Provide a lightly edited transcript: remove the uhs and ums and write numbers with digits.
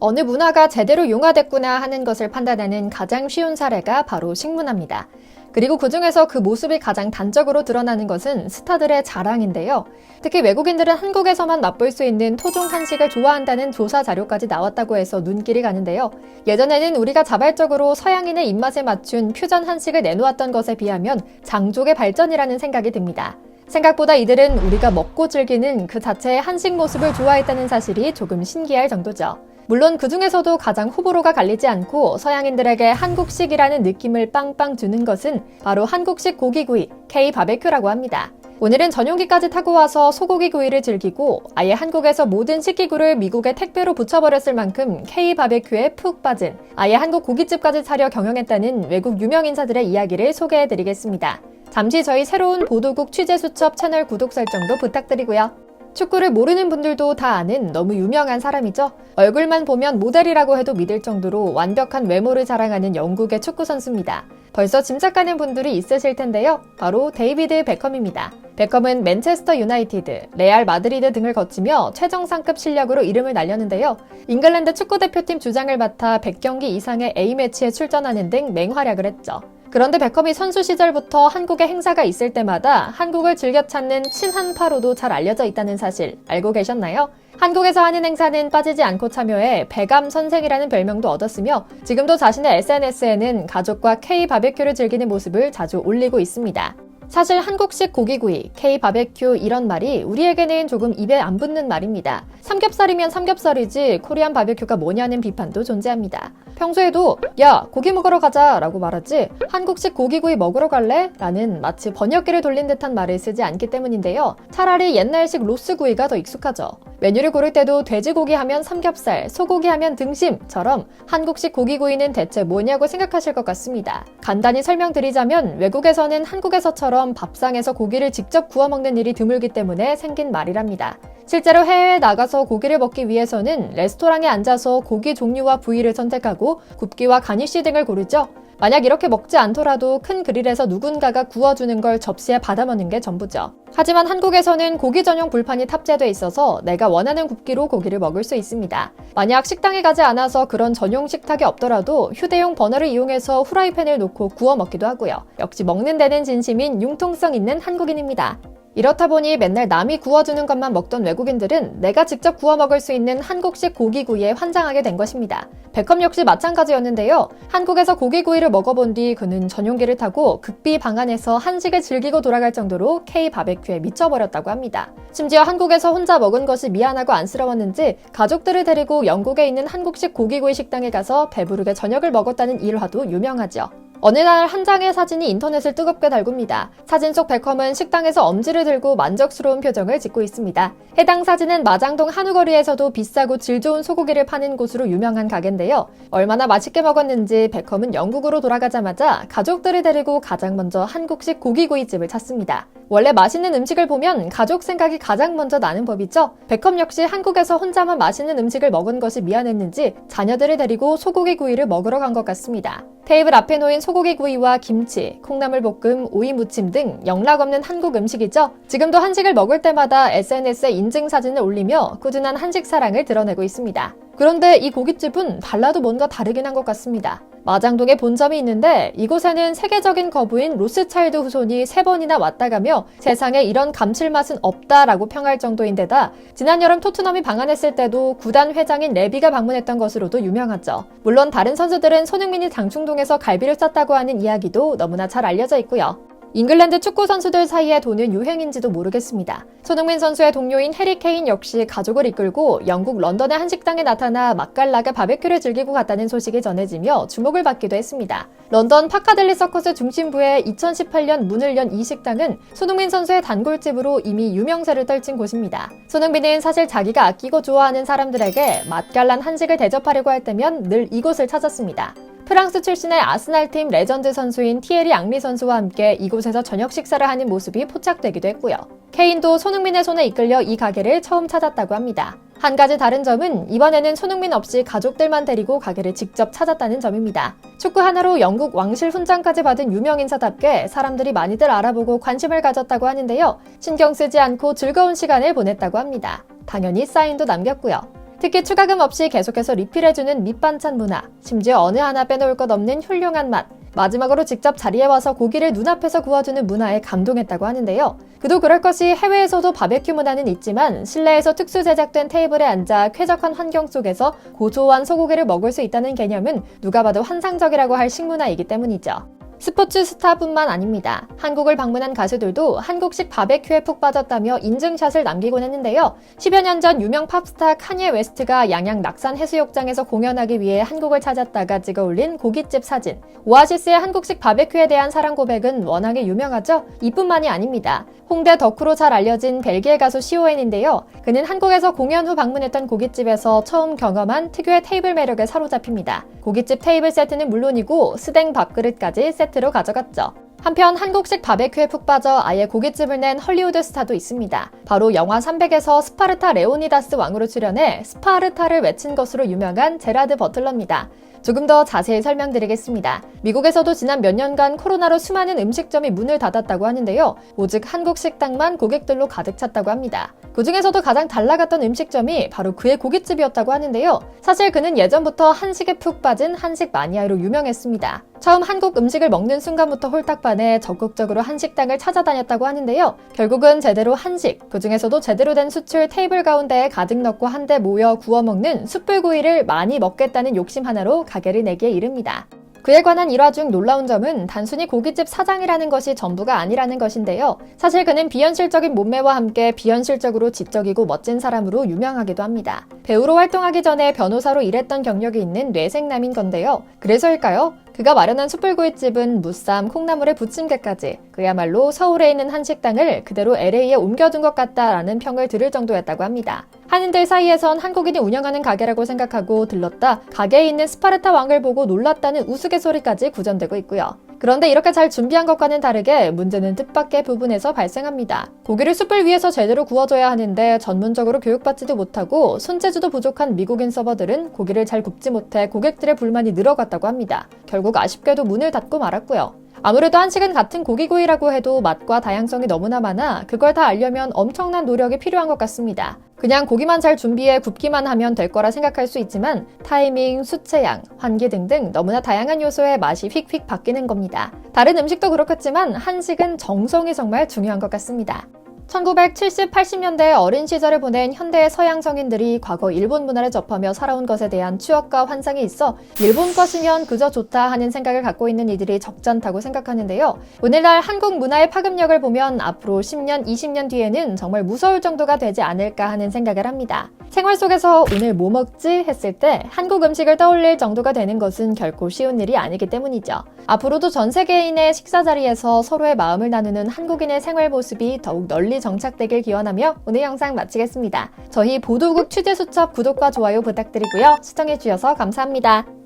어느 문화가 제대로 융화됐구나 하는 것을 판단하는 가장 쉬운 사례가 바로 식문화입니다. 그리고 그중에서 그 모습이 가장 단적으로 드러나는 것은 스타들의 자랑인데요. 특히 외국인들은 한국에서만 맛볼 수 있는 토종 한식을 좋아한다는 조사 자료까지 나왔다고 해서 눈길이 가는데요. 예전에는 우리가 자발적으로 서양인의 입맛에 맞춘 퓨전 한식을 내놓았던 것에 비하면 장족의 발전이라는 생각이 듭니다. 생각보다 이들은 우리가 먹고 즐기는 그 자체의 한식 모습을 좋아했다는 사실이 조금 신기할 정도죠. 물론 그 중에서도 가장 호불호가 갈리지 않고 서양인들에게 한국식이라는 느낌을 빵빵 주는 것은 바로 한국식 고기구이, K-바베큐라고 합니다. 오늘은 전용기까지 타고 와서 소고기 구이를 즐기고 아예 한국에서 모든 식기구를 미국에 택배로 붙여버렸을 만큼 K-바베큐에 푹 빠진 아예 한국 고깃집까지 차려 경영했다는 외국 유명 인사들의 이야기를 소개해드리겠습니다. 잠시 저희 새로운 보도국 취재수첩 채널 구독 설정도 부탁드리고요. 축구를 모르는 분들도 다 아는 너무 유명한 사람이죠. 얼굴만 보면 모델이라고 해도 믿을 정도로 완벽한 외모를 자랑하는 영국의 축구 선수입니다. 벌써 짐작가는 분들이 있으실 텐데요. 바로 데이비드 베컴입니다. 베컴은 맨체스터 유나이티드, 레알 마드리드 등을 거치며 최정상급 실력으로 이름을 날렸는데요. 잉글랜드 축구대표팀 주장을 맡아 100경기 이상의 A매치에 출전하는 등 맹활약을 했죠. 그런데 베컴이 선수 시절부터 한국에 행사가 있을 때마다 한국을 즐겨 찾는 친한파로도 잘 알려져 있다는 사실 알고 계셨나요? 한국에서 하는 행사는 빠지지 않고 참여해 베감 선생이라는 별명도 얻었으며 지금도 자신의 SNS에는 가족과 K-바베큐를 즐기는 모습을 자주 올리고 있습니다. 사실 한국식 고기구이, K-바베큐 이런 말이 우리에게는 조금 입에 안 붙는 말입니다. 삼겹살이면 삼겹살이지 코리안 바베큐가 뭐냐는 비판도 존재합니다. 평소에도 야 고기 먹으러 가자 라고 말하지 한국식 고기구이 먹으러 갈래? 라는 마치 번역기를 돌린 듯한 말을 쓰지 않기 때문인데요. 차라리 옛날식 로스구이가 더 익숙하죠. 메뉴를 고를 때도 돼지고기 하면 삼겹살, 소고기 하면 등심처럼 한국식 고기구이는 대체 뭐냐고 생각하실 것 같습니다. 간단히 설명드리자면 외국에서는 한국에서처럼 밥상에서 고기를 직접 구워 먹는 일이 드물기 때문에 생긴 말이랍니다. 실제로 해외에 나가서 고기를 먹기 위해서는 레스토랑에 앉아서 고기 종류와 부위를 선택하고 굽기와 가니쉬 등을 고르죠. 만약 이렇게 먹지 않더라도 큰 그릴에서 누군가가 구워주는 걸 접시에 받아먹는 게 전부죠. 하지만 한국에서는 고기 전용 불판이 탑재돼 있어서 내가 원하는 굽기로 고기를 먹을 수 있습니다. 만약 식당에 가지 않아서 그런 전용 식탁이 없더라도 휴대용 버너를 이용해서 후라이팬을 놓고 구워 먹기도 하고요. 역시 먹는 데는 진심인 융통성 있는 한국인입니다. 이렇다 보니 맨날 남이 구워주는 것만 먹던 외국인들은 내가 직접 구워 먹을 수 있는 한국식 고기구이에 환장하게 된 것입니다. 베컴 역시 마찬가지였는데요. 한국에서 고기구이를 먹어본 뒤 그는 전용기를 타고 극비 방안에서 한식을 즐기고 돌아갈 정도로 K-바베큐에 미쳐버렸다고 합니다. 심지어 한국에서 혼자 먹은 것이 미안하고 안쓰러웠는지 가족들을 데리고 영국에 있는 한국식 고기구이 식당에 가서 배부르게 저녁을 먹었다는 일화도 유명하죠. 어느 날 한 장의 사진이 인터넷을 뜨겁게 달굽니다. 사진 속 베컴은 식당에서 엄지를 들고 만족스러운 표정을 짓고 있습니다. 해당 사진은 마장동 한우거리에서도 비싸고 질 좋은 소고기를 파는 곳으로 유명한 가게인데요. 얼마나 맛있게 먹었는지 베컴은 영국으로 돌아가자마자 가족들을 데리고 가장 먼저 한국식 고기구이집을 찾습니다. 원래 맛있는 음식을 보면 가족 생각이 가장 먼저 나는 법이죠. 베컴 역시 한국에서 혼자만 맛있는 음식을 먹은 것이 미안했는지 자녀들을 데리고 소고기 구이를 먹으러 간 것 같습니다. 테이블 앞에 놓인 소고기 구이와 김치, 콩나물 볶음, 오이 무침 등 영락없는 한국 음식이죠. 지금도 한식을 먹을 때마다 SNS에 인증 사진을 올리며 꾸준한 한식 사랑을 드러내고 있습니다. 그런데 이 고깃집은 달라도 뭔가 다르긴 한 것 같습니다. 마장동에 본점이 있는데 이곳에는 세계적인 거부인 로스차일드 후손이 3번이나 왔다 가며 세상에 이런 감칠맛은 없다라고 평할 정도인데다 지난 여름 토트넘이 방한했을 때도 구단 회장인 레비가 방문했던 것으로도 유명하죠. 물론 다른 선수들은 손흥민이 장충동에서 갈비를 쌌다고 하는 이야기도 너무나 잘 알려져 있고요. 잉글랜드 축구 선수들 사이에 도는 유행인지도 모르겠습니다. 손흥민 선수의 동료인 해리 케인 역시 가족을 이끌고 영국 런던의 한 식당에 나타나 맛깔나게 바베큐를 즐기고 갔다는 소식이 전해지며 주목을 받기도 했습니다. 런던 파카델리 서커스 중심부에 2018년 문을 연 이 식당은 손흥민 선수의 단골집으로 이미 유명세를 떨친 곳입니다. 손흥민은 사실 자기가 아끼고 좋아하는 사람들에게 맛깔난 한식을 대접하려고 할 때면 늘 이곳을 찾았습니다. 프랑스 출신의 아스날팀 레전드 선수인 티에리 앙리 선수와 함께 이곳에서 저녁 식사를 하는 모습이 포착되기도 했고요. 케인도 손흥민의 손에 이끌려 이 가게를 처음 찾았다고 합니다. 한 가지 다른 점은 이번에는 손흥민 없이 가족들만 데리고 가게를 직접 찾았다는 점입니다. 축구 하나로 영국 왕실 훈장까지 받은 유명 인사답게 사람들이 많이들 알아보고 관심을 가졌다고 하는데요. 신경 쓰지 않고 즐거운 시간을 보냈다고 합니다. 당연히 사인도 남겼고요. 특히 추가금 없이 계속해서 리필해주는 밑반찬 문화, 심지어 어느 하나 빼놓을 것 없는 훌륭한 맛, 마지막으로 직접 자리에 와서 고기를 눈앞에서 구워주는 문화에 감동했다고 하는데요. 그도 그럴 것이 해외에서도 바베큐 문화는 있지만 실내에서 특수 제작된 테이블에 앉아 쾌적한 환경 속에서 고소한 소고기를 먹을 수 있다는 개념은 누가 봐도 환상적이라고 할 식문화이기 때문이죠. 스포츠 스타뿐만 아닙니다. 한국을 방문한 가수들도 한국식 바베큐에 푹 빠졌다며 인증샷을 남기곤 했는데요. 10여 년 전 유명 팝스타 카니에 웨스트가 양양 낙산 해수욕장에서 공연하기 위해 한국을 찾았다가 찍어 올린 고깃집 사진. 오아시스의 한국식 바베큐에 대한 사랑 고백은 워낙에 유명하죠? 이뿐만이 아닙니다. 홍대 덕후로 잘 알려진 벨기에 가수 시오엔인데요. 그는 한국에서 공연 후 방문했던 고깃집에서 처음 경험한 특유의 테이블 매력에 사로잡힙니다. 고깃집 테이블 세트는 물론이고 스댕 밥그릇까지 세트로 가져갔죠. 한편 한국식 바베큐에 푹 빠져 아예 고깃집을 낸 헐리우드 스타도 있습니다. 바로 영화 300에서 스파르타 레오니다스 왕으로 출연해 스파르타를 외친 것으로 유명한 제라드 버틀러입니다. 조금 더 자세히 설명드리겠습니다. 미국에서도 지난 몇 년간 코로나로 수많은 음식점이 문을 닫았다고 하는데요. 오직 한국 식당만 고객들로 가득 찼다고 합니다. 그 중에서도 가장 잘 나갔던 음식점이 바로 그의 고깃집이었다고 하는데요. 사실 그는 예전부터 한식에 푹 빠진 한식 마니아로 유명했습니다. 처음 한국 음식을 먹는 순간부터 홀딱 반해 적극적으로 한식당을 찾아다녔다고 하는데요. 결국은 제대로 한식, 그 중에서도 제대로 된 수출 테이블 가운데에 가득 넣고 한데 모여 구워 먹는 숯불구이를 많이 먹겠다는 욕심 하나로 가게를 내기에 이릅니다. 그에 관한 일화 중 놀라운 점은 단순히 고깃집 사장이라는 것이 전부가 아니라는 것인데요. 사실 그는 비현실적인 몸매와 함께 비현실적으로 지적이고 멋진 사람으로 유명하기도 합니다. 배우로 활동하기 전에 변호사로 일했던 경력이 있는 뇌생남인 건데요. 그래서일까요? 그가 마련한 숯불구이집은 무쌈, 콩나물에 부침개까지 그야말로 서울에 있는 한식당을 그대로 LA에 옮겨둔 것 같다라는 평을 들을 정도였다고 합니다. 한인들 사이에선 한국인이 운영하는 가게라고 생각하고 들렀다 가게에 있는 스파르타 왕을 보고 놀랐다는 우스갯소리까지 구전되고 있고요. 그런데 이렇게 잘 준비한 것과는 다르게 문제는 뜻밖의 부분에서 발생합니다. 고기를 숯불 위에서 제대로 구워줘야 하는데 전문적으로 교육받지도 못하고 손재주도 부족한 미국인 서버들은 고기를 잘 굽지 못해 고객들의 불만이 늘어갔다고 합니다. 결국 아쉽게도 문을 닫고 말았고요. 아무래도 한식은 같은 고기구이라고 해도 맛과 다양성이 너무나 많아 그걸 다 알려면 엄청난 노력이 필요한 것 같습니다. 그냥 고기만 잘 준비해 굽기만 하면 될 거라 생각할 수 있지만 타이밍, 수채양, 환기 등등 너무나 다양한 요소에 맛이 휙휙 바뀌는 겁니다. 다른 음식도 그렇겠지만 한식은 정성이 정말 중요한 것 같습니다. 1970, 80년대 어린 시절을 보낸 현대의 서양 성인들이 과거 일본 문화를 접하며 살아온 것에 대한 추억과 환상이 있어 일본 것이면 그저 좋다 하는 생각을 갖고 있는 이들이 적잖다고 생각하는데요. 오늘날 한국 문화의 파급력을 보면 앞으로 10년, 20년 뒤에는 정말 무서울 정도가 되지 않을까 하는 생각을 합니다. 생활 속에서 오늘 뭐 먹지? 했을 때 한국 음식을 떠올릴 정도가 되는 것은 결코 쉬운 일이 아니기 때문이죠. 앞으로도 전 세계인의 식사 자리에서 서로의 마음을 나누는 한국인의 생활 모습이 더욱 널리 정착되길 기원하며 오늘 영상 마치겠습니다. 저희 보도국 취재수첩 구독과 좋아요 부탁드리고요. 시청해주셔서 감사합니다.